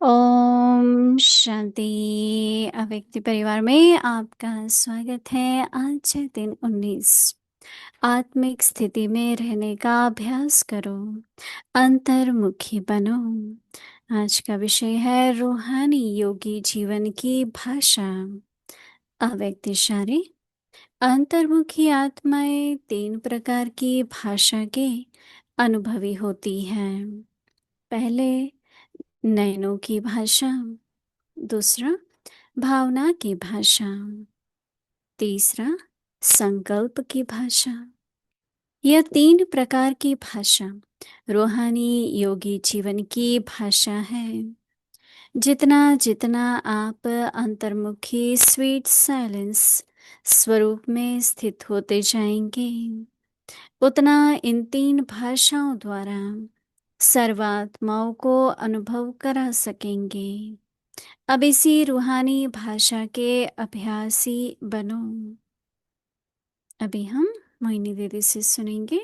ओम शांति। अव्यक्ति परिवार में आपका स्वागत है। आज है दिन 19। आत्मिक स्थिति में रहने का अभ्यास करो, अंतर्मुखी बनो। आज का विषय है रूहानी योगी जीवन की भाषा। अव्यक्ति शारी अंतर्मुखी आत्माएं 3 प्रकार की भाषा के अनुभवी होती हैं। पहले नयनों की भाषा, दूसरा भावना की भाषा, तीसरा संकल्प की भाषा। यह 3 प्रकार की भाषा रूहानी योगी जीवन की भाषा है। जितना जितना आप अंतर्मुखी स्वीट साइलेंस स्वरूप में स्थित होते जाएंगे, उतना इन 3 भाषाओं द्वारा सर्वात्माओं को अनुभव करा सकेंगे। अब इसी रूहानी भाषा के अभ्यासी बनो। अभी हम मोहिनी दीदी से सुनेंगे।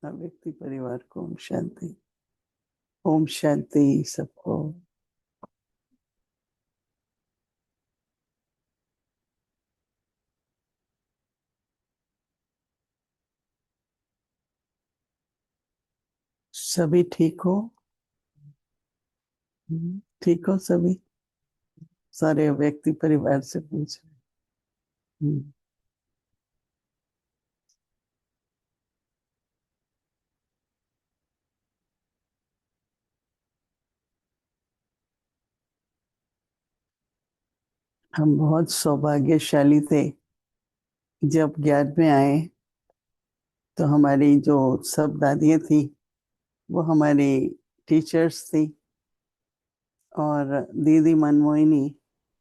व्यक्ति परिवार को ओम शांति। ओम शांति सबको। सभी ठीक हो? ठीक हो सभी? सारे व्यक्ति परिवार से पूछ रहे। हम बहुत सौभाग्यशाली थे। जब ज्ञान में आए तो हमारी जो सब दादियाँ थी वो हमारी टीचर्स थी, और दीदी मनमोहिनी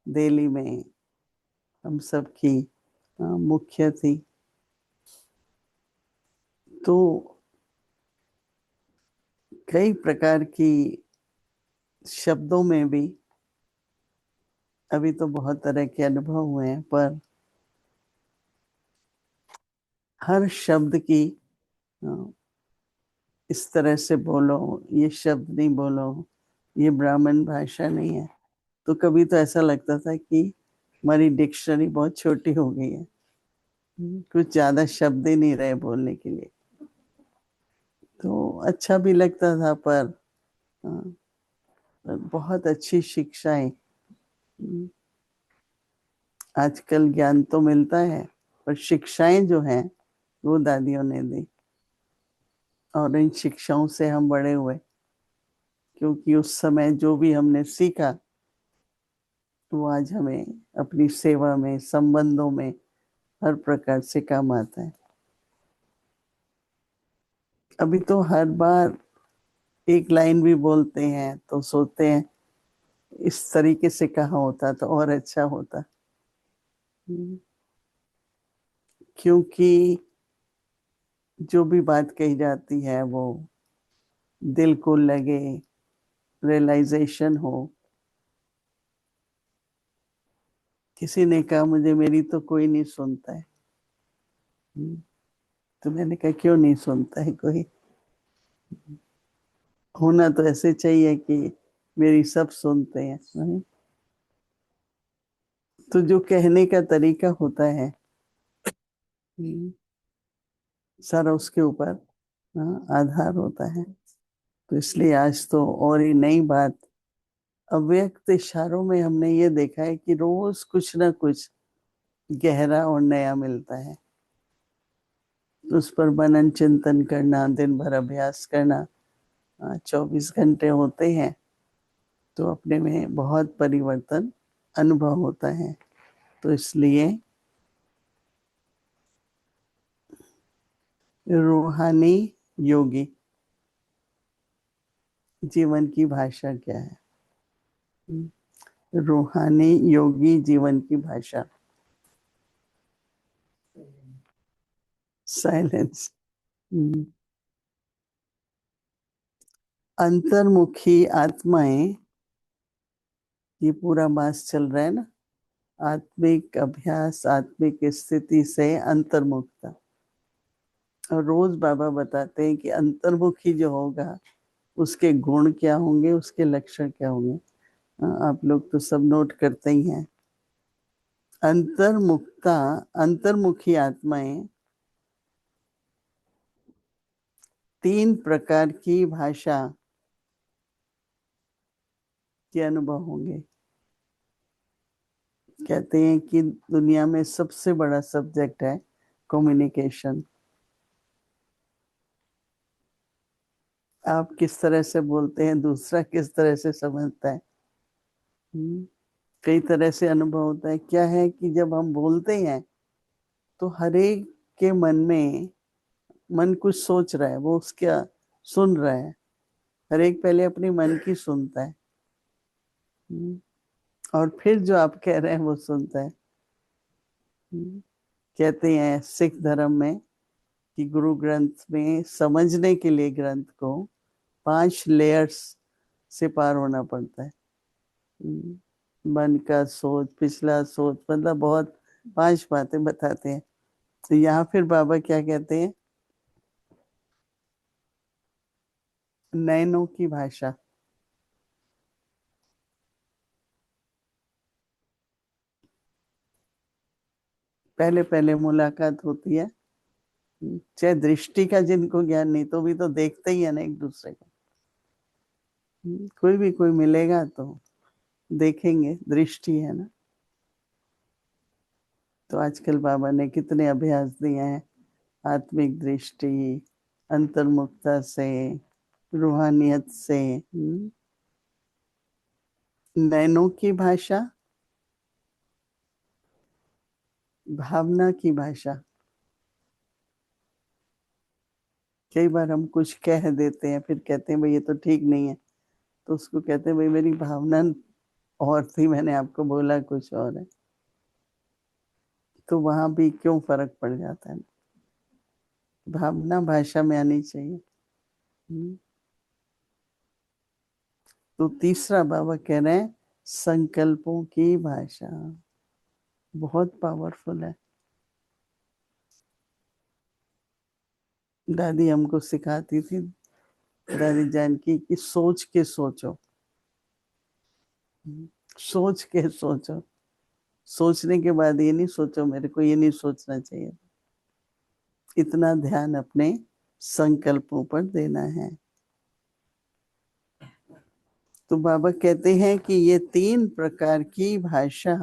दिल्ली में हम सब की मुख्य थी। तो कई प्रकार की शब्दों में भी अभी तो बहुत तरह के अनुभव हुए हैं, पर हर शब्द की इस तरह से बोलो, ये शब्द नहीं बोलो, ये ब्राह्मण भाषा नहीं है। तो कभी तो ऐसा लगता था कि हमारी डिक्शनरी बहुत छोटी हो गई है, कुछ ज्यादा शब्द ही नहीं रहे बोलने के लिए। तो अच्छा भी लगता था, पर बहुत अच्छी शिक्षाएं। आजकल ज्ञान तो मिलता है, पर शिक्षाएं जो हैं वो दादियों ने दी, और इन शिक्षाओं से हम बड़े हुए। क्योंकि उस समय जो भी हमने सीखा वो आज हमें अपनी सेवा में, संबंधों में हर प्रकार से काम आता है। अभी तो हर बार एक लाइन भी बोलते हैं तो सोचते हैं इस तरीके से कहा होता तो और अच्छा होता। क्योंकि जो भी बात कही जाती है वो दिल को लगे, रियलाइजेशन हो। किसी ने कहा मुझे, मेरी तो कोई नहीं सुनता है। तो मैंने कहा क्यों नहीं सुनता है कोई? होना तो ऐसे चाहिए कि मेरी सब सुनते हैं। तो जो कहने का तरीका होता है सारा उसके ऊपर आधार होता है। तो इसलिए आज तो और ही नई बात, अव्यक्त इशारों में हमने ये देखा है कि रोज कुछ ना कुछ गहरा और नया मिलता है। तो उस पर मनन चिंतन करना, दिन भर अभ्यास करना, 24 घंटे होते हैं तो अपने में बहुत परिवर्तन अनुभव होता है। तो इसलिए रूहानी योगी जीवन की भाषा क्या है? रूहानी योगी जीवन की भाषा साइलेंस। अंतर्मुखी आत्माएं, ये पूरा मास चल रहा है ना, आत्मिक अभ्यास, आत्मिक स्थिति से अंतर्मुखता। और रोज बाबा बताते हैं कि अंतर्मुखी जो होगा उसके गुण क्या होंगे, उसके लक्षण क्या होंगे। आप लोग तो सब नोट करते ही हैं। अंतर्मुखता, अंतर्मुखी आत्माएं 3 प्रकार की भाषा के अनुभव होंगे। कहते हैं कि दुनिया में सबसे बड़ा सब्जेक्ट है कम्युनिकेशन। आप किस तरह से बोलते हैं, दूसरा किस तरह से समझता है। कई तरह से अनुभव होता है। क्या है कि जब हम बोलते हैं तो हर एक के मन में, मन कुछ सोच रहा है, वो उसका सुन रहा है। हर एक पहले अपने मन की सुनता है, और फिर जो आप कह रहे हैं वो सुनता है। कहते हैं सिख धर्म में कि गुरु ग्रंथ में समझने के लिए ग्रंथ को 5 लेयर्स से पार होना पड़ता है। मन का सोच, पिछला सोच, मतलब बहुत 5 बातें बताते हैं। तो यहाँ फिर बाबा क्या कहते हैं? नयनों की भाषा। पहले पहले मुलाकात होती है, चाहे दृष्टि का जिनको ज्ञान नहीं तो भी तो देखते ही है ना एक दूसरे को। कोई भी कोई मिलेगा तो देखेंगे, दृष्टि है ना। तो आजकल बाबा ने कितने अभ्यास दिए हैं, आत्मिक दृष्टि, अंतर्मुखता से, रूहानियत से। नैनों की भाषा, भावना की भाषा। कई बार हम कुछ कह देते हैं, फिर कहते हैं भाई ये तो ठीक नहीं है, तो उसको कहते हैं भाई मेरी भावना और थी, मैंने आपको बोला कुछ और है। तो वहां भी क्यों फर्क पड़ जाता है। भावना भाषा में आनी चाहिए। तो तीसरा बाबा कह रहे हैं संकल्पों की भाषा, बहुत पावरफुल है। दादी हमको सिखाती थी, दादी जानकी, कि सोच के सोचो। सोच के सोचो। सोचने के बाद ये नहीं सोचो मेरे को ये नहीं सोचना चाहिए। इतना ध्यान अपने संकल्पों पर देना है। तो बाबा कहते हैं कि ये 3 प्रकार की भाषा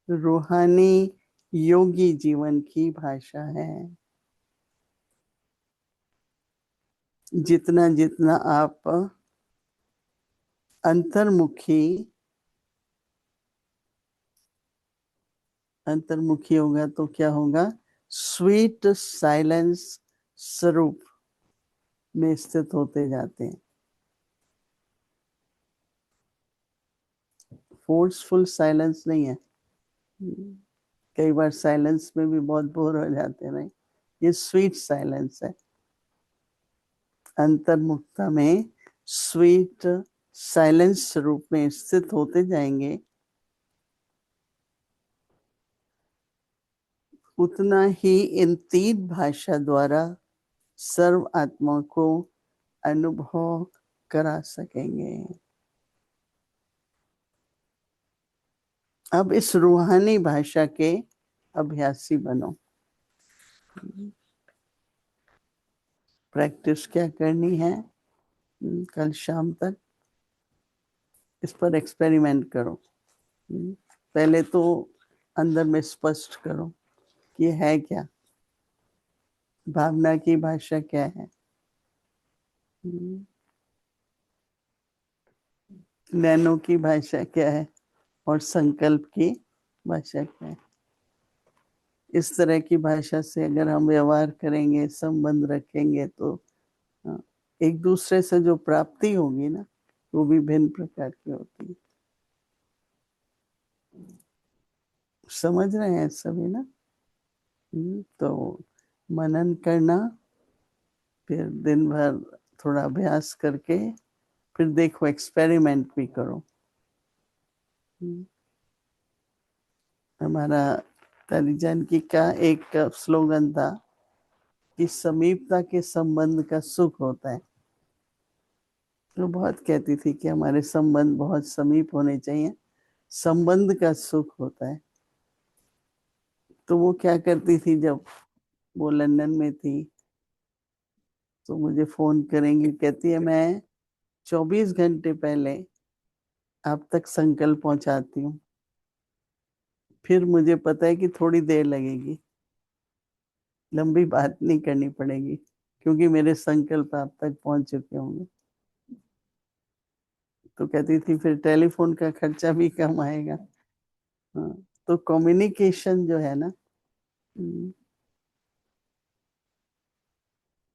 रूहानी योगी जीवन की भाषा है। जितना जितना आप अंतर्मुखी, अंतर्मुखी होगा तो क्या होगा? स्वीट साइलेंस स्वरूप में स्थित होते जाते हैं। फोर्सफुल साइलेंस नहीं है। कई बार साइलेंस में भी बहुत बोर हो जाते हैं, नहीं, ये स्वीट साइलेंस है। अंतर्मुखता में स्वीट साइलेंस रूप में स्थित होते जाएंगे, उतना ही इन 3 भाषा द्वारा सर्व आत्मा को अनुभव करा सकेंगे। अब इस रूहानी भाषा के अभ्यासी बनो। प्रैक्टिस क्या करनी है? कल शाम तक इस पर एक्सपेरिमेंट करो। पहले तो अंदर में स्पष्ट करो कि है क्या, भावना की भाषा क्या है, नैनों की भाषा क्या है, और संकल्प की भाषा क्या है। इस तरह की भाषा से अगर हम व्यवहार करेंगे, संबंध रखेंगे, तो हाँ, एक दूसरे से जो प्राप्ति होगी ना, वो भी भिन्न प्रकार की होती है। समझ रहे हैं सभी ना? तो मनन करना, फिर दिन भर थोड़ा अभ्यास करके, फिर देखो, एक्सपेरिमेंट भी करो। हमारा तारी जानकी का एक स्लोगन था कि समीपता के संबंध का सुख होता है। तो बहुत कहती थी कि हमारे संबंध बहुत समीप होने चाहिए, संबंध का सुख होता है। तो वो क्या करती थी, जब वो लंदन में थी तो मुझे फोन करेंगी, कहती है मैं 24 घंटे पहले आप तक संकल्प पहुंचाती हूँ, फिर मुझे पता है कि थोड़ी देर लगेगी, लंबी बात नहीं करनी पड़ेगी, क्योंकि मेरे संकल्प आप तक पहुंच चुके होंगे। तो कहती थी फिर टेलीफोन का खर्चा भी कम आएगा। हाँ, तो कम्युनिकेशन जो है ना,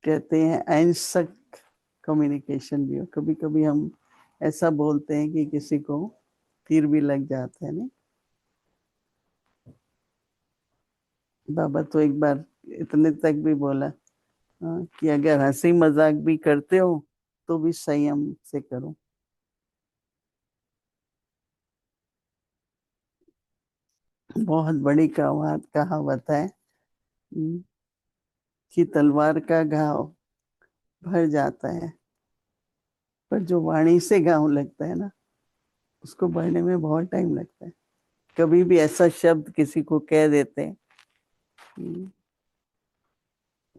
कहते हैं अहिंसक कम्युनिकेशन भी हो। कभी कभी हम ऐसा बोलते हैं कि किसी को तीर भी लग जाते हैं। नहीं, बाबा तो एक बार इतने तक भी बोला, कि अगर हंसी मजाक भी करते हो तो भी संयम से करो। बहुत बड़ी कहावत है, कि तलवार का घाव भर जाता है, पर जो वाणी से घाव लगता है ना, उसको भरने में बहुत टाइम लगता है। कभी भी ऐसा शब्द किसी को कह देते हैं,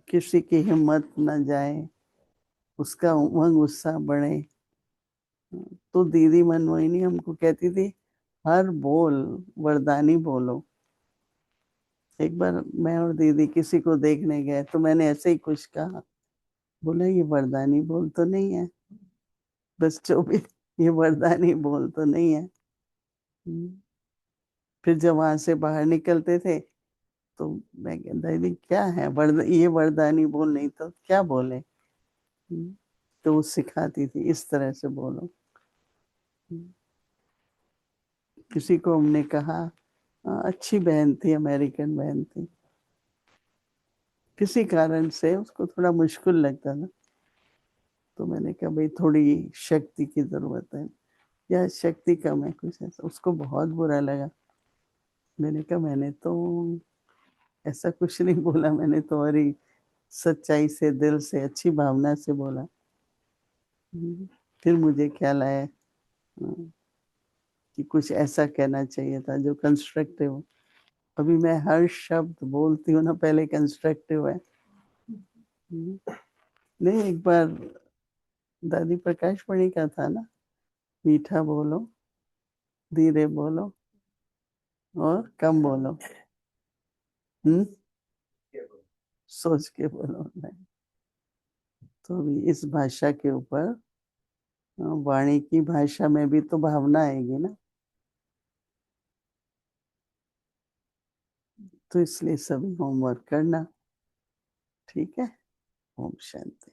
किसी की हिम्मत न जाए, उसका उमंग उत्साह बढ़े। तो दीदी मनमोहिनी हमको कहती थी, हर बोल वरदानी बोलो। एक बार मैं और दीदी किसी को देखने गए, तो मैंने ऐसे ही कुछ कहा, बोला ये वरदानी बोल तो नहीं है, बस जो भी, ये वरदानी बोल तो नहीं है। फिर जब वहां से बाहर निकलते थे, तो मैं कहता, दीदी क्या है, ये वरदानी बोल नहीं तो क्या बोले? तो वो सिखाती थी, इस तरह से बोलो। किसी को हमने कहा, अच्छी बहन थी, अमेरिकन बहन थी, किसी कारण से उसको थोड़ा मुश्किल लगता था, तो मैंने कहा भाई थोड़ी शक्ति की जरूरत है, या शक्ति कम है, कुछ ऐसा। उसको बहुत बुरा लगा। मैंने कहा मैंने तो ऐसा कुछ नहीं बोला, मैंने तो और ही सच्चाई से, दिल से, अच्छी भावना से बोला। फिर मुझे ख्याल आया, कि कुछ ऐसा कहना चाहिए था जो कंस्ट्रक्टिव हो। अभी मैं हर शब्द बोलती हूँ ना, पहले कंस्ट्रक्टिव है। नहीं, एक बार दादी प्रकाश पढ़ी का था ना, मीठा बोलो, धीरे बोलो, और कम बोलो। हम्म, सोच के बोलो। नहीं, तो अभी इस भाषा के ऊपर, वाणी की भाषा में भी तो भावना आएगी ना, तो इसलिए सभी होमवर्क करना। ठीक है। ओम शांति।